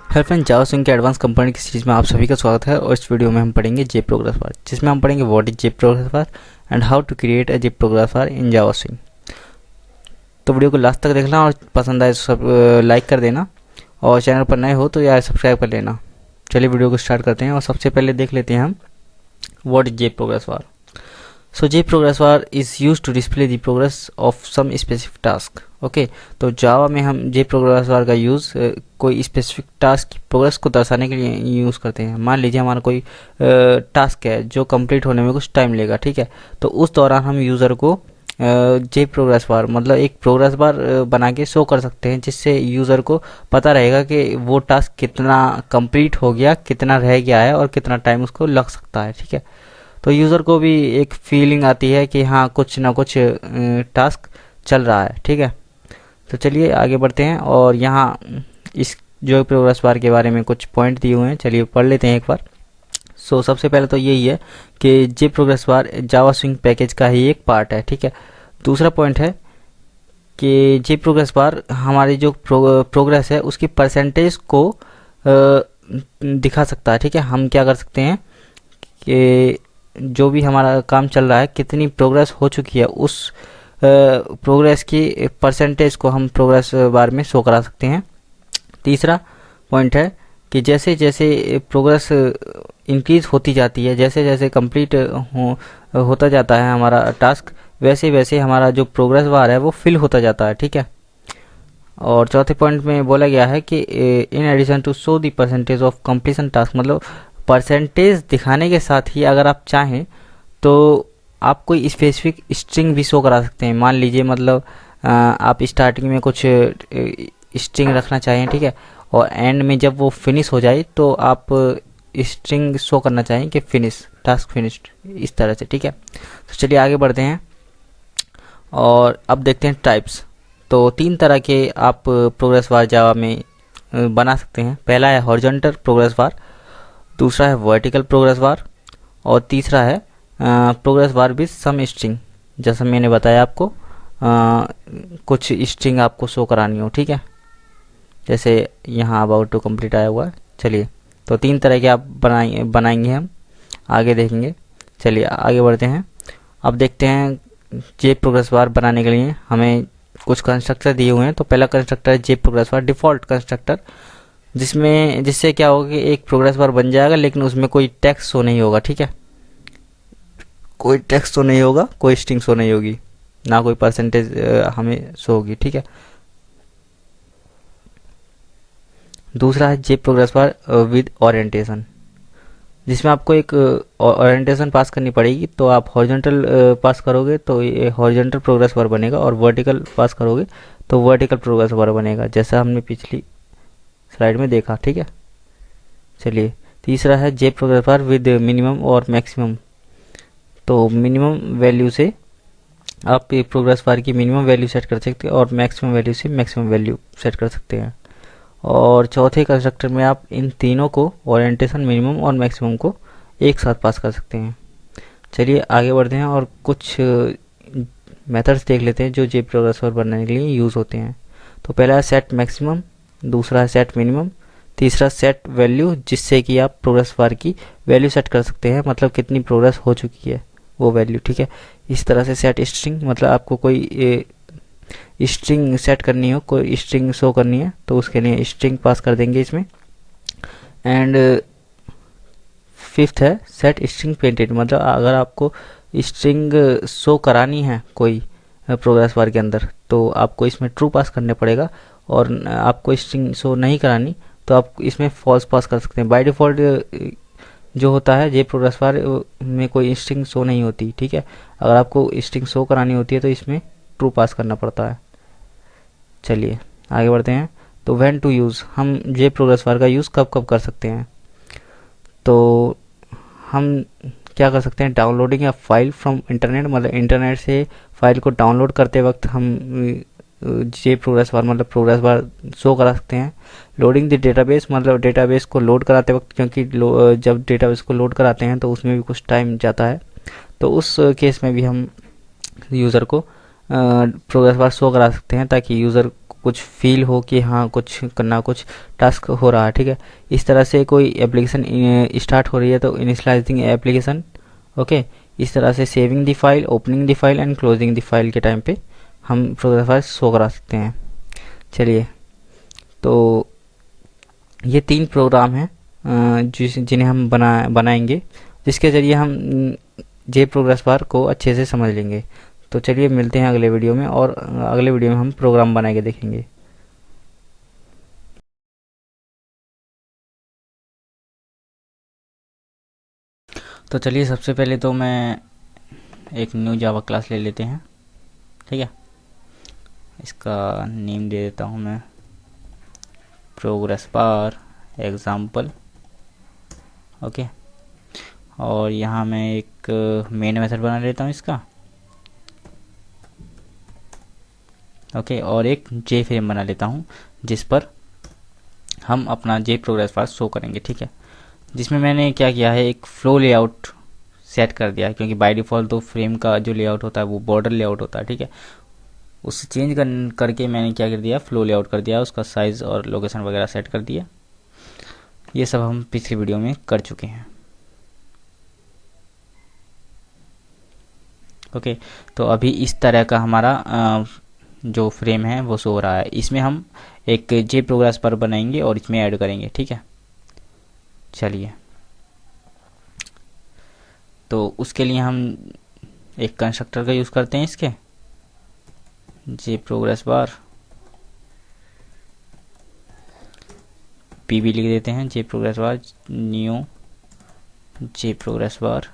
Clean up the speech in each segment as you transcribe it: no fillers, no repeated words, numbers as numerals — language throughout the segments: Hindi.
हेलो फ्रेंड, जावा स्विंग के एडवांस कंपोनेंट की सीरीज में आप सभी का स्वागत है। और इस वीडियो में हम पढ़ेंगे जे प्रोग्रेस बार, जिसमें हम पढ़ेंगे what is J progress bar and how to create a J progress bar in Java Swing. तो वीडियो को लास्ट तक देखना और पसंद आए तो सब लाइक कर देना, और चैनल पर नए हो तो यार सब्सक्राइब कर लेना। चलिए वीडियो को स्टार्ट करते हैं और सबसे पहले देख लेते हैं हम what is J progress bar. So J progress bar is used to display the progress of some specific task. Okay, तो जावा में हम J progress bar का यूज़ कोई स्पेसिफिक टास्क की प्रोग्रेस को दर्शाने के लिए यूज़ करते हैं। मान लीजिए हमारा कोई टास्क है जो कंप्लीट होने में कुछ टाइम लेगा, ठीक है। तो उस दौरान हम यूज़र को J progress bar मतलब एक प्रोग्रेस बार बना के शो कर सकते हैं, जिससे यूज़र को पता रहेगा कि वो टास्क कितना कंप्लीट हो गया, कितना रह गया है और कितना टाइम उसको लग सकता है, ठीक है। तो यूज़र को भी एक फीलिंग आती है कि हाँ कुछ ना कुछ टास्क चल रहा है, ठीक है। तो चलिए आगे बढ़ते हैं और यहाँ इस जो प्रोग्रेस बार के बारे में कुछ पॉइंट दिए हुए हैं, चलिए पढ़ लेते हैं एक बार। सो सबसे पहले तो यही है कि जे प्रोग्रेस बार जावा स्विंग पैकेज का ही एक पार्ट है, ठीक है। दूसरा पॉइंट है कि जे प्रोग्रेस बार हमारी जो प्रोग्रेस है उसकी परसेंटेज को दिखा सकता है, ठीक है। हम क्या कर सकते हैं कि जो भी हमारा काम चल रहा है, कितनी प्रोग्रेस हो चुकी है, उस प्रोग्रेस की परसेंटेज को हम प्रोग्रेस बार में शो करा सकते हैं। तीसरा पॉइंट है कि जैसे जैसे प्रोग्रेस इंक्रीज होती जाती है, जैसे जैसे कंप्लीट होता जाता है हमारा टास्क, वैसे वैसे हमारा जो प्रोग्रेस बार है वो फिल होता जाता है, ठीक है। और चौथे पॉइंट में बोला गया है कि in addition to show the percentage of completion task, मतलब परसेंटेज दिखाने के साथ ही अगर आप चाहें तो आप कोई स्पेसिफिक स्ट्रिंग भी शो करा सकते हैं। मान लीजिए मतलब आप स्टार्टिंग में कुछ स्ट्रिंग रखना चाहें, ठीक है, और एंड में जब वो फिनिश हो जाए तो आप स्ट्रिंग शो करना चाहें कि फिनिश, टास्क फिनिश्ड, इस तरह से, ठीक है। तो चलिए आगे बढ़ते हैं और अब देखते हैं टाइप्स। तो तीन तरह के आप प्रोग्रेस बार जावा में बना सकते हैं। पहला है हॉरिजॉन्टल प्रोग्रेस बार, दूसरा है वर्टिकल प्रोग्रेस बार, और तीसरा है progress bar with some string. जैसा मैंने बताया आपको, कुछ स्ट्रिंग आपको शो करानी हो, ठीक है, जैसे यहाँ अबाउट टू कंप्लीट आया हुआ है। चलिए, तो तीन तरह के आप बनाएंगे हम आगे देखेंगे। चलिए आगे बढ़ते हैं। अब देखते हैं जे प्रोग्रेस बार बनाने के लिए हमें कुछ कंस्ट्रक्टर दिए हुए हैं। तो पहला कंस्ट्रक्टर है जे प्रोग्रेस बार डिफ़ॉल्ट कंस्ट्रक्टर, जिससे क्या होगा कि एक प्रोग्रेस बार बन जाएगा लेकिन उसमें कोई टेक्स्ट शो नहीं होगा, ठीक है। कोई टेक्स्ट शो नहीं होगा, कोई स्ट्रिंग शो नहीं होगी, ना कोई परसेंटेज हमें शो होगी, ठीक है। दूसरा है जे प्रोग्रेस बार विद ओरिएंटेशन, जिसमें आपको एक ओरिएंटेशन पास करनी पड़ेगी। तो आप हॉरिजॉन्टल पास करोगे तो ये हॉरिजॉन्टल प्रोग्रेस बार बनेगा, और वर्टिकल पास करोगे तो वर्टिकल प्रोग्रेस बार बनेगा, जैसा हमने पिछली स्लाइड में देखा, ठीक है। चलिए, तीसरा है जे प्रोग्रेस बार विद मिनिमम और मैक्सिमम। तो मिनिमम वैल्यू से आप प्रोग्रेस बार की मिनिमम वैल्यू सेट कर सकते हैं और मैक्सिमम वैल्यू से मैक्सिमम वैल्यू सेट कर सकते हैं। और चौथे कंस्ट्रक्टर में आप इन तीनों को, ओरिएंटेशन, मिनिमम और मैक्सिमम को एक साथ पास कर सकते हैं। चलिए आगे बढ़ते हैं और कुछ मेथड्स देख लेते हैं जो जे प्रोग्रेस बार बनाने के लिए यूज़ होते हैं। तो पहला है सेट मैक्सिमम, दूसरा है सेट मिनिमम, तीसरा सेट वैल्यू, जिससे कि आप प्रोग्रेस बार की वैल्यू सेट कर सकते हैं, मतलब कितनी प्रोग्रेस हो चुकी है वो वैल्यू, ठीक है। इस तरह से सेट स्ट्रिंग, मतलब आपको कोई स्ट्रिंग सेट करनी हो, कोई स्ट्रिंग शो करनी है तो उसके लिए स्ट्रिंग पास कर देंगे इसमें। एंड फिफ्थ है सेट स्ट्रिंग प्रिंटेड, मतलब अगर आपको स्ट्रिंग शो करानी है कोई प्रोग्रेस बार के अंदर तो आपको इसमें ट्रू पास करने पड़ेगा, और आपको स्ट्रिंग शो नहीं करानी तो आप इसमें फॉल्स पास कर सकते हैं। बाय डिफ़ॉल्ट जो होता है जे प्रोग्रेस बार में कोई स्ट्रिंग शो नहीं होती, ठीक है। अगर आपको स्ट्रिंग शो करानी होती है तो इसमें ट्रू पास करना पड़ता है। चलिए आगे बढ़ते हैं। तो व्हेन टू यूज़, हम जे प्रोग्रेस बार का यूज़ कब कब कर सकते हैं। तो हम क्या कर सकते हैं, डाउनलोडिंग या फाइल फ्रॉम इंटरनेट, मतलब इंटरनेट से फाइल को डाउनलोड करते वक्त हम जे प्रोग्रेस बार मतलब प्रोग्रेस बार शो करा सकते हैं। लोडिंग द डेटाबेस, मतलब डेटाबेस को लोड कराते वक्त, क्योंकि जब डेटाबेस को लोड कराते हैं तो उसमें भी कुछ टाइम जाता है, तो उस केस में भी हम यूज़र को प्रोग्रेस बार शो करा सकते हैं ताकि यूज़र कुछ फील हो कि हाँ कुछ करना, कुछ टास्क हो रहा है, ठीक है। इस तरह से कोई एप्लीकेशन स्टार्ट हो रही है तो इनिशियलाइजिंग एप्लीकेशन, ओके। इस तरह से saving the file, opening the file and closing the file के टाइम पे हम प्रोग्रेस बार शो करा सकते हैं। चलिए, तो ये 3 प्रोग्राम हैं जिन्हें हम बनाएंगे, जिसके ज़रिए हम जे प्रोग्रेस बार को अच्छे से समझ लेंगे। तो चलिए मिलते हैं अगले वीडियो में, और अगले वीडियो में हम प्रोग्राम बना के देखेंगे। तो चलिए, सबसे पहले तो मैं एक न्यू जावा क्लास ले लेते हैं, ठीक है। इसका नेम दे देता हूँ मैं प्रोग्रेस बार एग्जाम्पल, ओके। और यहाँ मैं एक मेन मेथड बना लेता हूँ इसका, ओके। और एक जे फ्रेम बना लेता हूँ जिस पर हम अपना जे प्रोग्रेस बार शो करेंगे, ठीक है। जिसमें मैंने क्या किया है, एक फ्लो लेआउट सेट कर दिया है, क्योंकि बाय डिफ़ॉल्ट तो फ्रेम का जो लेआउट होता है वो बॉर्डर लेआउट होता है, ठीक है। उससे चेंज करके मैंने क्या कर दिया, फ्लो लेआउट कर दिया, उसका साइज़ और लोकेशन वगैरह सेट कर दिया। ये सब हम पिछली वीडियो में कर चुके हैं, ओके। तो अभी इस तरह का हमारा जो फ्रेम है वो शो हो रहा है। इसमें हम एक जे प्रोग्रेस बार बनाएंगे और इसमें ऐड करेंगे, ठीक है। चलिए, तो उसके लिए हम एक कंस्ट्रक्टर का यूज़ करते हैं, इसके जे प्रोग्रेस बार पीबी लिख देते हैं, जे प्रोग्रेस बार न्यू जे प्रोग्रेस बार,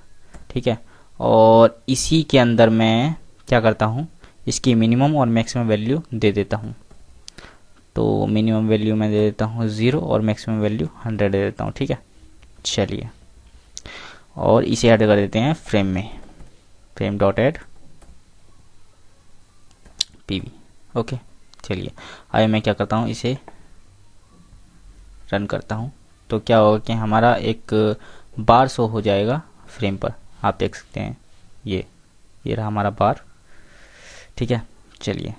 ठीक है। और इसी के अंदर मैं क्या करता हूँ, इसकी मिनिमम और मैक्सिमम वैल्यू दे देता हूँ। तो मिनिमम वैल्यू मैं दे देता हूँ 0 और मैक्सिमम वैल्यू 100 दे देता हूँ, ठीक है। चलिए, और इसे ऐड कर देते हैं फ्रेम में, frame dot add PV, okay. चलिए, आइए मैं क्या करता हूँ, इसे रन करता हूँ। तो क्या होगा कि हमारा एक बार शो हो जाएगा फ्रेम पर, आप देख सकते हैं, ये रहा हमारा बार, ठीक है। चलिए,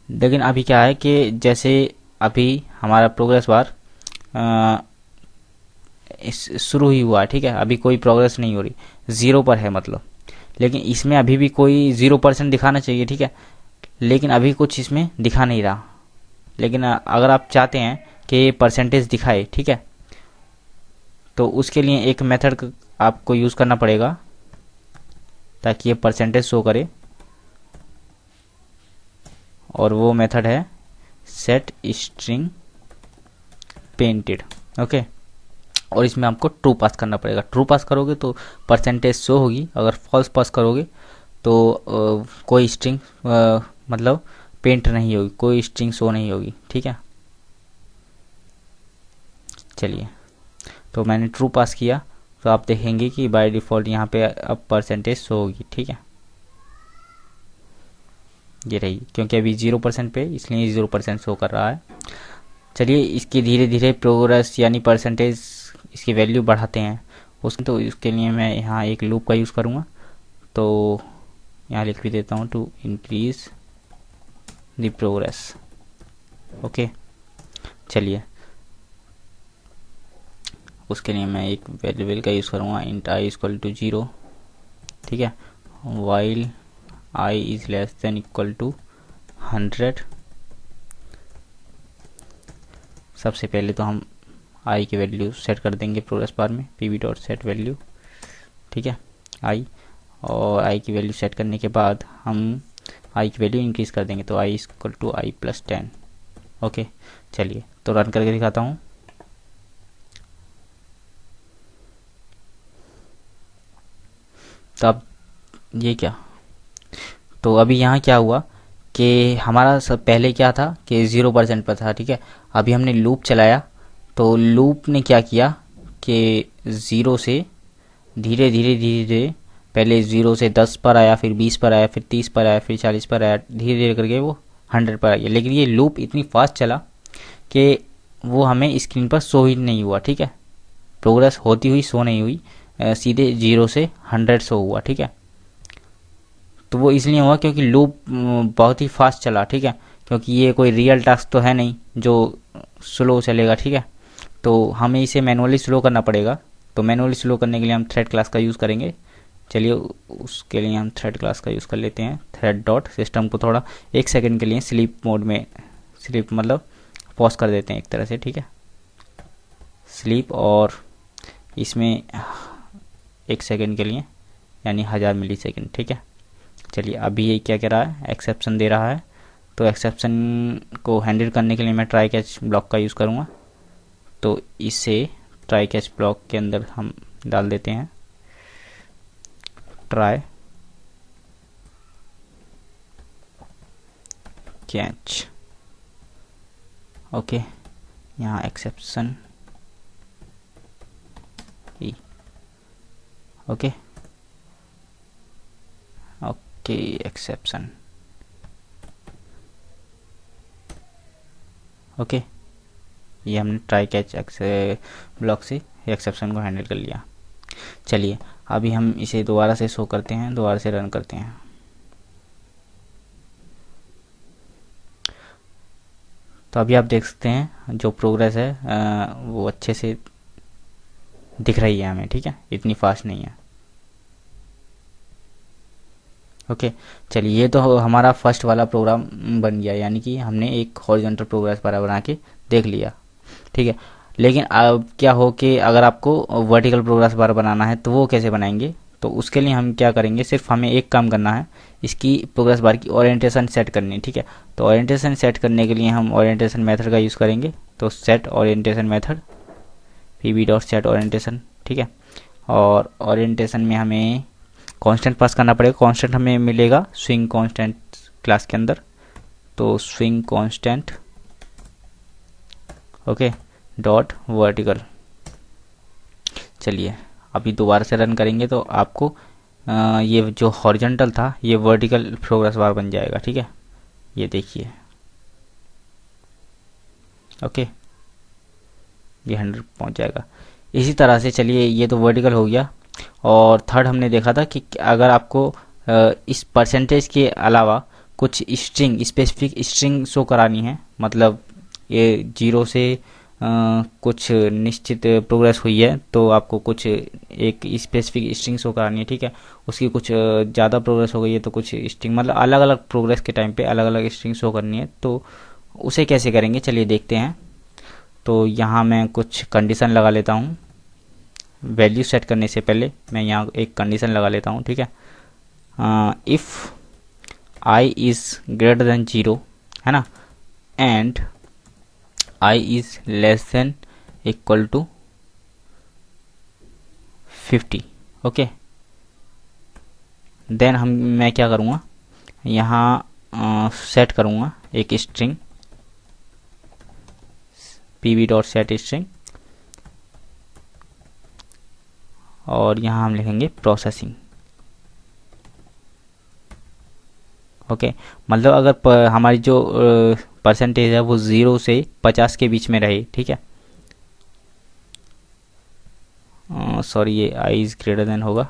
लेकिन अभी क्या है कि जैसे अभी हमारा प्रोग्रेस बार शुरू ही हुआ, ठीक है। अभी कोई प्रोग्रेस नहीं हो रही, 0 पर है मतलब, लेकिन इसमें अभी भी कोई 0% दिखाना चाहिए, ठीक है। लेकिन अभी कुछ इसमें दिखा नहीं रहा। लेकिन अगर आप चाहते हैं कि परसेंटेज दिखाए, ठीक है, तो उसके लिए एक मेथड आपको यूज़ करना पड़ेगा ताकि ये परसेंटेज शो करे, और वो मेथड है सेट स्ट्रिंग पेंटेड, ओके। और इसमें आपको ट्रू पास करना पड़ेगा। ट्रू पास करोगे तो परसेंटेज शो होगी, अगर फॉल्स पास करोगे तो कोई स्ट्रिंग मतलब पेंट नहीं होगी, कोई स्ट्रिंग शो नहीं होगी, ठीक है। चलिए, तो मैंने ट्रू पास किया तो आप देखेंगे कि बाय डिफ़ॉल्ट यहाँ पे अब परसेंटेज शो होगी, ठीक है। ये रही, क्योंकि अभी 0% पे, इसलिए 0% शो कर रहा है। चलिए, इसकी धीरे धीरे प्रोग्रेस यानी परसेंटेज इसकी वैल्यू बढ़ाते हैं तो इसके लिए मैं यहाँ एक लूप का यूज़ करूँगा। तो यहाँ लिख भी देता हूँ to increase the progress, okay. चलिए, उसके लिए मैं एक वेरिएबल का यूज़ करूँगा, इंट आई इक्वल टू 0, ठीक है। While I is less than equal to 100। सबसे पहले तो हम आई की वैल्यू सेट कर देंगे प्रोग्रेस बार में, P V dot set value, ठीक है, आई। और आई की वैल्यू सेट करने के बाद हम आई की वैल्यू इंक्रीज़ कर देंगे, तो I equal to I plus 10, okay. चलिए, तो रन करके दिखाता हूँ। तो अब ये क्या, तो अभी यहाँ क्या हुआ कि हमारा सब पहले क्या था कि 0% पर था, ठीक है। अभी हमने लूप चलाया तो लूप ने क्या किया कि 0 से धीरे धीरे धीरे धीरे पहले 0 से 10 पर आया, फिर 20 पर आया, फिर 30 पर आया, फिर 40 पर आया, धीरे धीरे करके वो 100 पर आ गया। लेकिन ये लूप इतनी फास्ट चला कि वो हमें स्क्रीन पर शो ही नहीं हुआ, ठीक है। प्रोग्रेस होती हुई शो नहीं हुई, सीधे 0 से 100 शो हुआ, ठीक है। तो वो इसलिए हुआ क्योंकि लूप बहुत ही फास्ट चला, ठीक है, क्योंकि ये कोई रियल टास्क तो है नहीं जो स्लो चलेगा, ठीक है। तो हमें इसे मैनुअली स्लो करना पड़ेगा। तो मैनुअली स्लो करने के लिए हम थ्रेड क्लास का यूज़ करेंगे। चलिए उसके लिए हम थ्रेड क्लास का यूज़ कर लेते हैं। थ्रेड डॉट सिस्टम को थोड़ा 1 सेकंड के लिए स्लीप मोड में, स्लीप मतलब पॉज कर देते हैं एक तरह से, ठीक है, स्लीप। और इसमें 1 सेकंड के लिए यानी 1000 मिली सेकेंड, ठीक है। चलिए अभी ये क्या कह रहा है, एक्सेप्शन दे रहा है। तो एक्सेप्शन को हैंडल करने के लिए मैं ट्राई कैच ब्लॉक का यूज़ करूँगा। तो इसे ट्राई कैच ब्लॉक के अंदर हम डाल देते हैं ट्राई कैच। ओके, यहाँ एक्सेप्शन ई, ओके ओके एक्सेप्शन, ओके। ये हमने ट्राई कैच ब्लॉक से एक्सेप्शन को हैंडल कर लिया। चलिए अभी हम इसे दोबारा से शो करते हैं, दोबारा से रन करते हैं। तो अभी आप देख सकते हैं जो प्रोग्रेस है वो अच्छे से दिख रही है हमें, ठीक है, इतनी फास्ट नहीं है। ओके चलिए, ये तो हमारा फर्स्ट वाला प्रोग्राम बन गया, यानी कि हमने एक हॉरिजॉन्टल प्रोग्रेस बार बना के देख लिया, ठीक है। लेकिन अब क्या हो कि अगर आपको वर्टिकल प्रोग्रेस बार बनाना है तो वो कैसे बनाएंगे? तो उसके लिए हम क्या करेंगे, सिर्फ हमें एक काम करना है, इसकी प्रोग्रेस बार की ओरिएंटेशन सेट करनी है, ठीक है। तो ओरिएंटेशन सेट करने के लिए हम ओरिएंटेशन मेथड का यूज़ करेंगे। तो set orientation method, pb dot set orientation, ठीक है। और ओरिएंटेशन में हमें कांस्टेंट पास करना पड़ेगा। कांस्टेंट हमें मिलेगा स्विंग कांस्टेंट क्लास के अंदर। तो swing constant, okay, dot vertical. चलिए अभी दोबारा से रन करेंगे तो आपको ये जो हॉरिजॉन्टल था ये वर्टिकल प्रोग्रेस बार बन जाएगा, ठीक है। ये देखिए, ओके, ये 100 पहुंच जाएगा इसी तरह से। चलिए ये तो वर्टिकल हो गया। और थर्ड हमने देखा था कि अगर आपको इस परसेंटेज के अलावा कुछ स्ट्रिंग, स्पेसिफिक स्ट्रिंग शो करानी है, मतलब ये 0 से कुछ निश्चित प्रोग्रेस हुई है तो आपको कुछ एक स्पेसिफिक स्ट्रिंग शो करानी है, ठीक है। उसकी कुछ ज़्यादा प्रोग्रेस हो गई है तो कुछ स्ट्रिंग, मतलब अलग अलग प्रोग्रेस के टाइम पे अलग अलग स्ट्रिंग शो करनी है। तो उसे कैसे करेंगे, चलिए देखते हैं। तो यहाँ मैं कुछ कंडीशन लगा लेता हूँ। वैल्यू सेट करने से पहले मैं यहाँ एक कंडीशन लगा लेता हूँ, ठीक है। If I is greater than 0, है ना, and I is less than equal to 50, okay. Then मैं क्या करूँगा, यहाँ सेट करूँगा एक string, pb dot set string, और यहाँ हम लिखेंगे प्रोसेसिंग, ओके। मतलब अगर हमारी जो परसेंटेज है वो 0 से 50 के बीच में रहे, ठीक है। सॉरी, ये आई इज़ ग्रेटर देन होगा,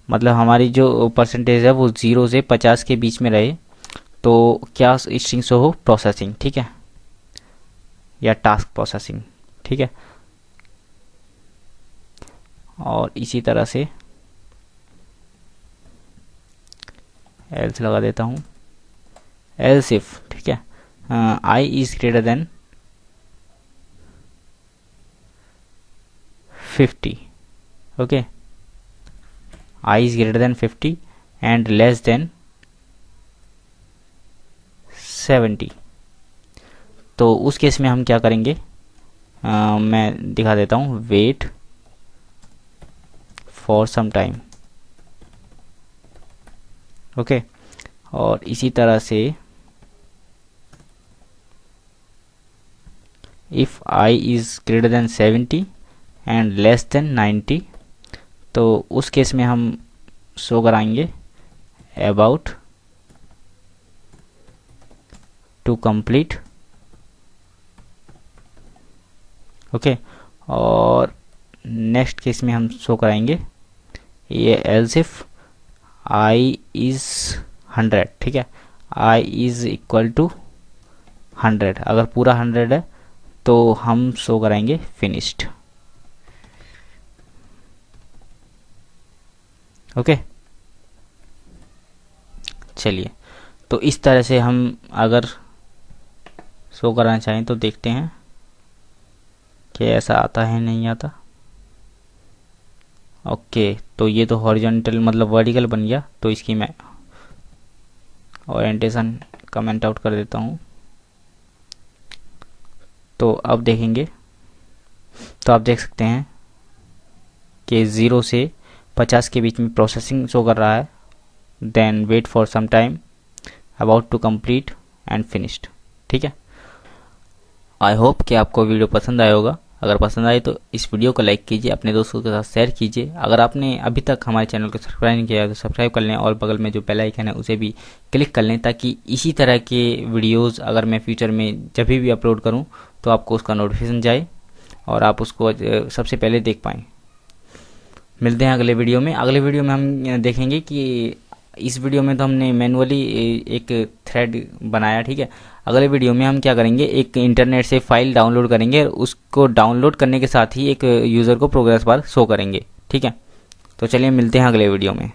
मतलब हमारी जो परसेंटेज है वो 0 से 50 के बीच में रहे तो क्या स्ट्रिंग शो हो, प्रोसेसिंग, ठीक है, या टास्क प्रोसेसिंग, ठीक है। और इसी तरह से एल्स लगा देता हूँ, एल्स इफ, ठीक है, I is greater than 50, okay, I is greater than 50 and less than 70। तो उस केस में हम क्या करेंगे, मैं दिखा देता हूँ, wait for some time, okay. और इसी तरह से if I is greater than 70 and less than 90, तो उस केस में हम शो कराएंगे अबाउट टू कंप्लीट, ओके। और नेक्स्ट केस में हम शो कराएंगे ये एल्स इफ आई इज 100, ठीक है, i इज इक्वल टू 100, अगर पूरा 100 है तो हम शो कराएंगे फिनिश्ड। ओके, चलिए, तो इस तरह से हम अगर शो कराना चाहें तो देखते हैं कि ऐसा आता है नहीं आता। ओके, तो ये तो हॉरिजॉन्टल मतलब वर्टिकल बन गया, तो इसकी मैं ओरिएंटेशन कमेंट आउट कर देता हूँ। तो अब देखेंगे तो आप देख सकते हैं कि 0 से 50 के बीच में प्रोसेसिंग शो कर रहा है। Then wait for some time, about to complete and finished. ठीक है, आई होप कि आपको वीडियो पसंद आया होगा। अगर पसंद आए तो इस वीडियो को लाइक कीजिए, अपने दोस्तों के साथ शेयर कीजिए। अगर आपने अभी तक हमारे चैनल को सब्सक्राइब नहीं किया है तो सब्सक्राइब कर लें और बगल में जो बेल आइकन है उसे भी क्लिक कर लें, ताकि इसी तरह के वीडियोस अगर मैं फ्यूचर में जब भी अपलोड करूं तो आपको उसका नोटिफिकेशन जाए और आप उसको सबसे पहले देख पाएँ। मिलते हैं अगले वीडियो में। अगले वीडियो में हम देखेंगे कि इस वीडियो में तो हमने मैनुअली एक थ्रेड बनाया, ठीक है। अगले वीडियो में हम क्या करेंगे, एक इंटरनेट से फाइल डाउनलोड करेंगे और उसको डाउनलोड करने के साथ ही एक यूज़र को प्रोग्रेस बार शो करेंगे, ठीक है। तो चलिए मिलते हैं अगले वीडियो में।